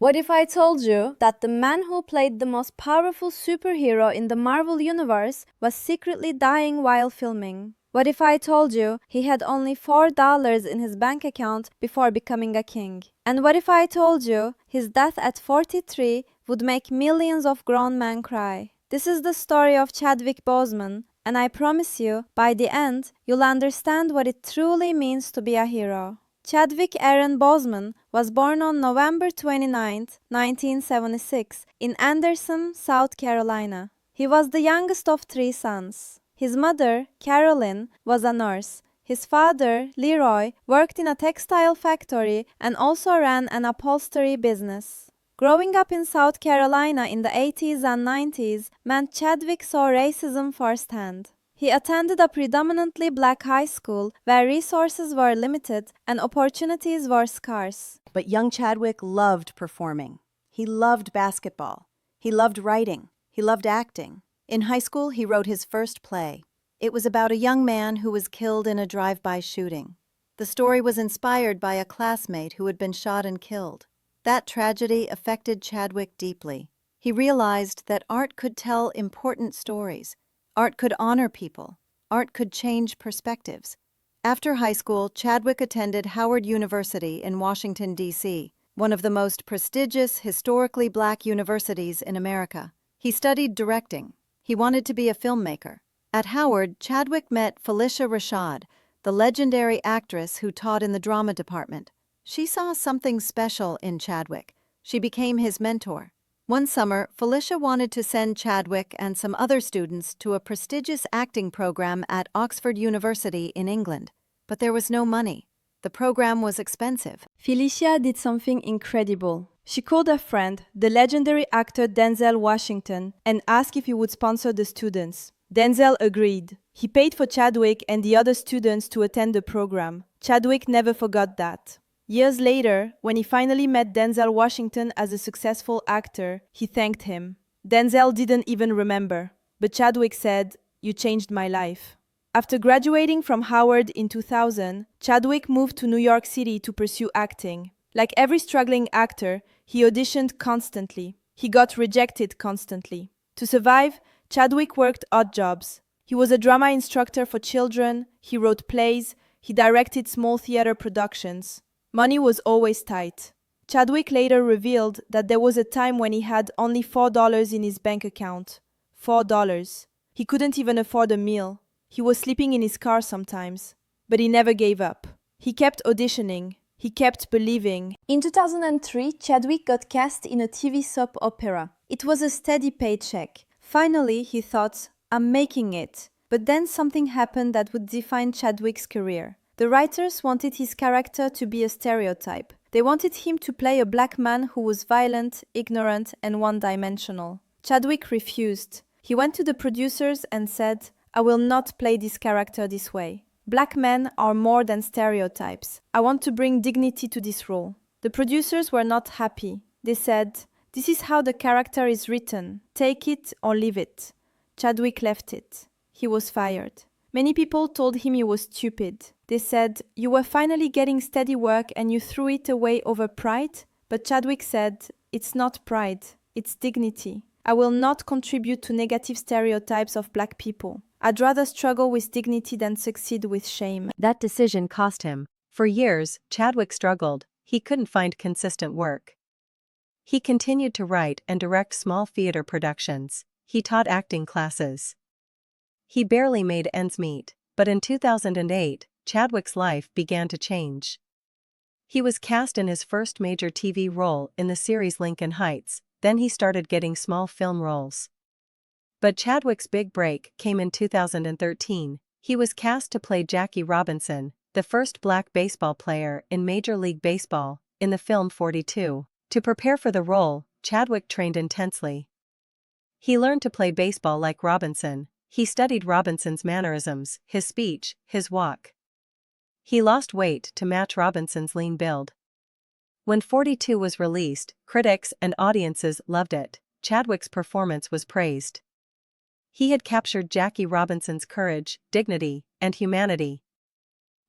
What if I told you that the man who played the most powerful superhero in the Marvel Universe was secretly dying while filming? What if I told you he had only $4 in his bank account before becoming a king? And what if I told you his death at 43 would make millions of grown men cry? This is the story of Chadwick Boseman, and I promise you, by the end, you'll understand what it truly means to be a hero. Chadwick Aaron Boseman was born on November 29, 1976, in Anderson, South Carolina. He was the youngest of three sons. His mother, Carolyn, was a nurse. His father, Leroy, worked in a textile factory and also ran an upholstery business. Growing up in South Carolina in the 80s and 90s meant Chadwick saw racism firsthand. He attended a predominantly black high school where resources were limited and opportunities were scarce. But young Chadwick loved performing. He loved basketball. He loved writing. He loved acting. In high school, he wrote his first play. It was about a young man who was killed in a drive-by shooting. The story was inspired by a classmate who had been shot and killed. That tragedy affected Chadwick deeply. He realized that art could tell important stories. Art could honor people. Art could change perspectives. After high school, Chadwick attended Howard University in Washington, D.C., one of the most prestigious historically black universities in America. He studied directing. He wanted to be a filmmaker. At Howard, Chadwick met Phylicia Rashad, the legendary actress who taught in the drama department. She saw something special in Chadwick. She became his mentor. One summer, Phylicia wanted to send Chadwick and some other students to a prestigious acting program at Oxford University in England. But there was no money. The program was expensive. Phylicia did something incredible. She called a friend, the legendary actor Denzel Washington, and asked if he would sponsor the students. Denzel agreed. He paid for Chadwick and the other students to attend the program. Chadwick never forgot that. Years later, when he finally met Denzel Washington as a successful actor, he thanked him. Denzel didn't even remember, but Chadwick said, "You changed my life." After graduating from Howard in 2000, Chadwick moved to New York City to pursue acting. Like every struggling actor, he auditioned constantly. He got rejected constantly. To survive, Chadwick worked odd jobs. He was a drama instructor for children, he wrote plays, he directed small theater productions. Money was always tight. Chadwick later revealed that there was a time when he had only $4 in his bank account. $4. He couldn't even afford a meal. He was sleeping in his car sometimes. But he never gave up. He kept auditioning. He kept believing. In 2003, Chadwick got cast in a TV soap opera. It was a steady paycheck. Finally, he thought, "I'm making it." But then something happened that would define Chadwick's career. The writers wanted his character to be a stereotype. They wanted him to play a black man who was violent, ignorant, and one-dimensional. Chadwick refused. He went to the producers and said, "I will not play this character this way. Black men are more than stereotypes. I want to bring dignity to this role." The producers were not happy. They said, "This is how the character is written. Take it or leave it." Chadwick left it. He was fired. Many people told him he was stupid. They said, "You were finally getting steady work and you threw it away over pride?" But Chadwick said, "It's not pride, it's dignity. I will not contribute to negative stereotypes of black people. I'd rather struggle with dignity than succeed with shame." That decision cost him. For years, Chadwick struggled. He couldn't find consistent work. He continued to write and direct small theater productions. He taught acting classes. He barely made ends meet, but in 2008, Chadwick's life began to change. He was cast in his first major TV role in the series Lincoln Heights, then he started getting small film roles. But Chadwick's big break came in 2013. He was cast to play Jackie Robinson, the first black baseball player in Major League Baseball, in the film 42. To prepare for the role, Chadwick trained intensely. He learned to play baseball like Robinson. He studied Robinson's mannerisms, his speech, his walk. He lost weight to match Robinson's lean build. When 42 was released, critics and audiences loved it. Chadwick's performance was praised. He had captured Jackie Robinson's courage, dignity, and humanity.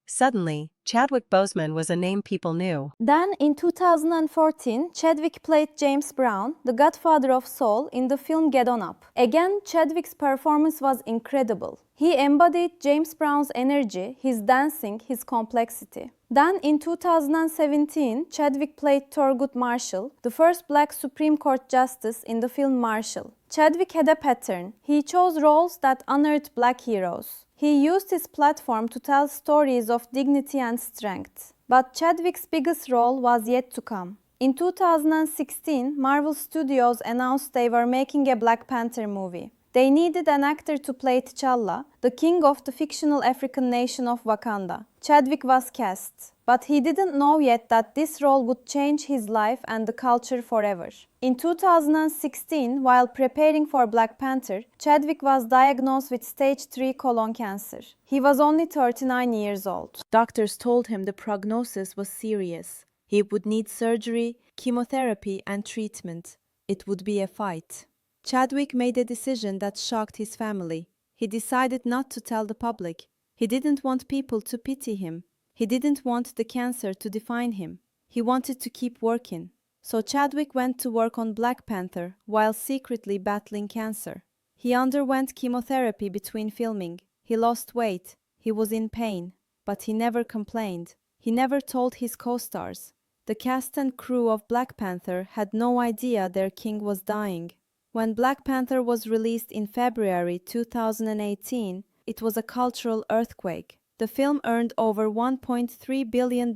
Suddenly, Chadwick Boseman was a name people knew. Then, in 2014, Chadwick played James Brown, the godfather of soul, in the film Get On Up. Again, Chadwick's performance was incredible. He embodied James Brown's energy, his dancing, his complexity. Then, in 2017, Chadwick played Thurgood Marshall, the first black Supreme Court justice in the film Marshall. Chadwick had a pattern. He chose roles that honored black heroes. He used his platform to tell stories of dignity and strength. But Chadwick's biggest role was yet to come. In 2016, Marvel Studios announced they were making a Black Panther movie. They needed an actor to play T'Challa, the king of the fictional African nation of Wakanda. Chadwick was cast, but he didn't know yet that this role would change his life and the culture forever. In 2016, while preparing for Black Panther, Chadwick was diagnosed with stage 3 colon cancer. He was only 39 years old. Doctors told him the prognosis was serious. He would need surgery, chemotherapy, and treatment. It would be a fight. Chadwick made a decision that shocked his family. He decided not to tell the public. He didn't want people to pity him. He didn't want the cancer to define him. He wanted to keep working. So Chadwick went to work on Black Panther while secretly battling cancer. He underwent chemotherapy between filming. He lost weight. He was in pain. But he never complained. He never told his co-stars. The cast and crew of Black Panther had no idea their king was dying. When Black Panther was released in February 2018, it was a cultural earthquake. The film earned over $1.3 billion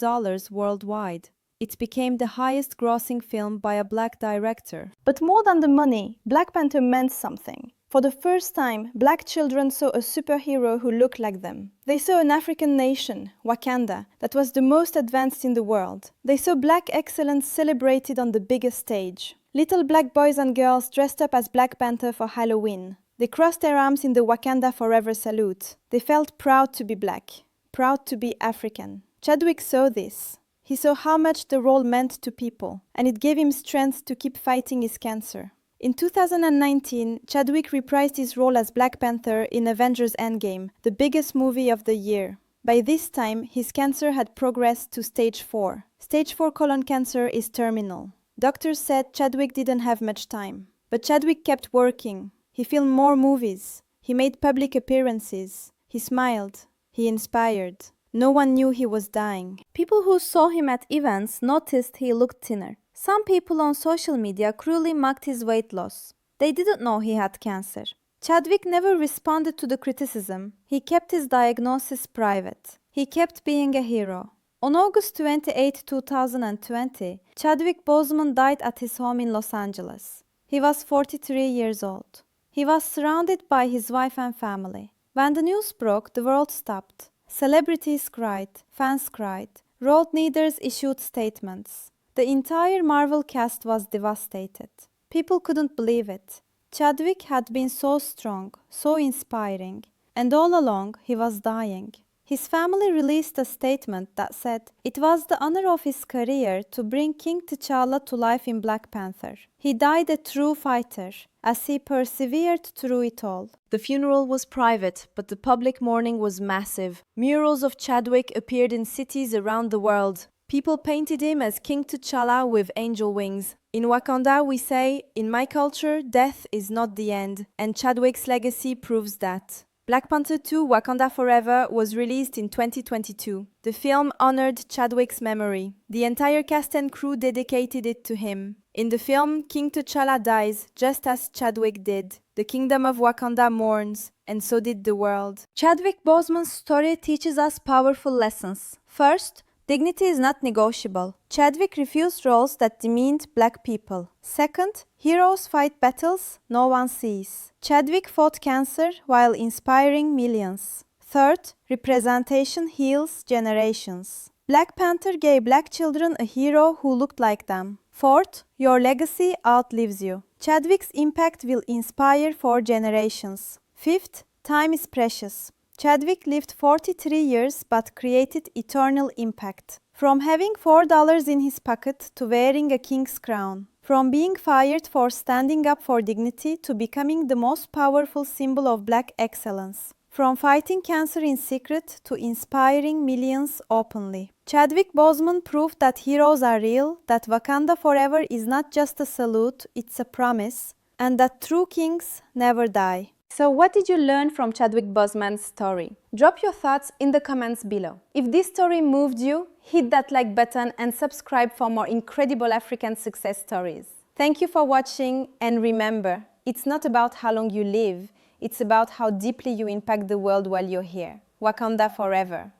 worldwide. It became the highest-grossing film by a black director. But more than the money, Black Panther meant something. For the first time, black children saw a superhero who looked like them. They saw an African nation, Wakanda, that was the most advanced in the world. They saw black excellence celebrated on the biggest stage. Little black boys and girls dressed up as Black Panther for Halloween. They crossed their arms in the Wakanda Forever salute. They felt proud to be black, proud to be African. Chadwick saw this. He saw how much the role meant to people, and it gave him strength to keep fighting his cancer. In 2019, Chadwick reprised his role as Black Panther in Avengers Endgame, the biggest movie of the year. By this time, his cancer had progressed to stage 4. Stage 4 colon cancer is terminal. Doctors said Chadwick didn't have much time. But Chadwick kept working. He filmed more movies. He made public appearances. He smiled. He inspired. No one knew he was dying. People who saw him at events noticed he looked thinner. Some people on social media cruelly mocked his weight loss. They didn't know he had cancer. Chadwick never responded to the criticism. He kept his diagnosis private. He kept being a hero. On August 28, 2020, Chadwick Boseman died at his home in Los Angeles. He was 43 years old. He was surrounded by his wife and family. When the news broke, the world stopped. Celebrities cried, fans cried, road leaders issued statements. The entire Marvel cast was devastated. People couldn't believe it. Chadwick had been so strong, so inspiring, and all along he was dying. His family released a statement that said it was the honor of his career to bring King T'Challa to life in Black Panther. He died a true fighter, as he persevered through it all. The funeral was private, but the public mourning was massive. Murals of Chadwick appeared in cities around the world. People painted him as King T'Challa with angel wings. In Wakanda, we say, "In my culture, death is not the end," and Chadwick's legacy proves that. Black Panther 2 Wakanda Forever was released in 2022. The film honored Chadwick's memory. The entire cast and crew dedicated it to him. In the film, King T'Challa dies, just as Chadwick did. The kingdom of Wakanda mourns, and so did the world. Chadwick Boseman's story teaches us powerful lessons. First, dignity is not negotiable. Chadwick refused roles that demeaned black people. Second, heroes fight battles no one sees. Chadwick fought cancer while inspiring millions. Third, representation heals generations. Black Panther gave black children a hero who looked like them. Fourth, your legacy outlives you. Chadwick's impact will inspire for generations. Fifth, time is precious. Chadwick lived 43 years but created eternal impact. From having $4 in his pocket to wearing a king's crown. From being fired for standing up for dignity to becoming the most powerful symbol of black excellence. From fighting cancer in secret to inspiring millions openly. Chadwick Boseman proved that heroes are real, that Wakanda Forever is not just a salute, it's a promise, and that true kings never die. So what did you learn from Chadwick Boseman's story? Drop your thoughts in the comments below. If this story moved you, hit that like button and subscribe for more incredible African success stories. Thank you for watching, and remember, it's not about how long you live, it's about how deeply you impact the world while you're here. Wakanda forever.